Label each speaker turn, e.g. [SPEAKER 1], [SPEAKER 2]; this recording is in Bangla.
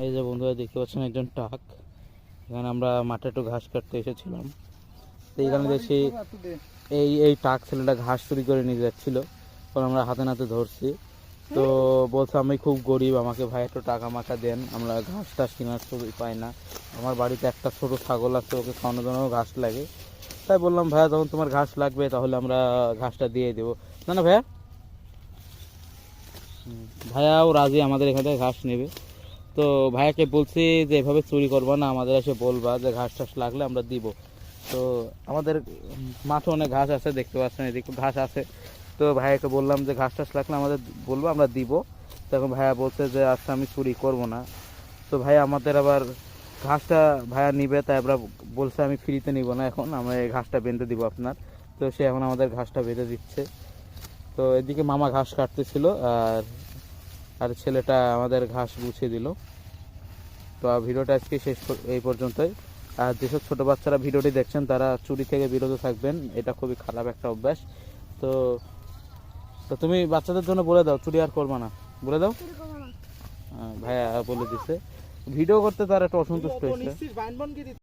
[SPEAKER 1] এই যে বন্ধুরা দেখতে পাচ্ছেন একজন টাক। এখানে আমরা মাঠে একটু ঘাস কাটতে এসেছিলাম, তো এইখানে দেখছি এই এই টাক ছেলেটা ঘাস চুরি করে নিয়ে যাচ্ছিল। তখন আমরা হাতে নাতে ধরছি। তো বলছে আমি খুব গরিব, আমাকে ভাই একটু টাকা মাকা দেন, আমরা ঘাস টাস কেনার সুযোগ পাই না। আমার বাড়িতে একটা ছোট ছাগল আছে, ওকে খাওয়ানোর জন্য ঘাস লাগে। তাই বললাম ভাইয়া যখন তোমার ঘাস লাগবে তাহলে আমরা ঘাসটা দিয়ে দেবো। না না ভাইয়া, ভাইয়াও রাজি আমাদের এখান থেকে ঘাস নেবে। তো ভাইয়াকে বলছি যে এভাবে চুরি করবা না, আমাদের এসে বলবা যে ঘাস টাস লাগলে আমরা দিব। তো আমাদের মাঠে অনেক ঘাস আছে, দেখতে পাচ্ছেন এদিকে ঘাস আছে। তো ভাইয়াকে বললাম যে ঘাস টাস লাগলে আমাদের বলবো, আমরা দিব। তখন ভাইয়া বলছে যে আচ্ছা আমি চুরি করব না। তো ভাইয়া আমাদের আবার ঘাসটা ভাইয়া নিবে, তাই আমরা বলছে আমি ফ্রিতে নিব না, এখন আমরা এই ঘাসটা বেঁধে দিব আপনার। তো সে এখন আমাদের ঘাসটা বেঁধে দিচ্ছে। তো এদিকে মামা ঘাস কাটতেছিল, আর আর ছেলেটা আমাদের ঘাস গুছিয়ে দিল। তো ভিডিওটা আজকে এই পর্যন্তই। আর যেসব ছোটো বাচ্চারা ভিডিওটি দেখছেন তারা চুরি থেকে বিরত থাকবেন, এটা খুবই খারাপ একটা অভ্যাস। তো তো তুমি বাচ্চাদের জন্য বলে দাও চুরি আর করবা না, বলে দাও। ভাইয়া বলে দিছে, ভিডিও করতে তার একটা অসন্তুষ্ট হয়েছে।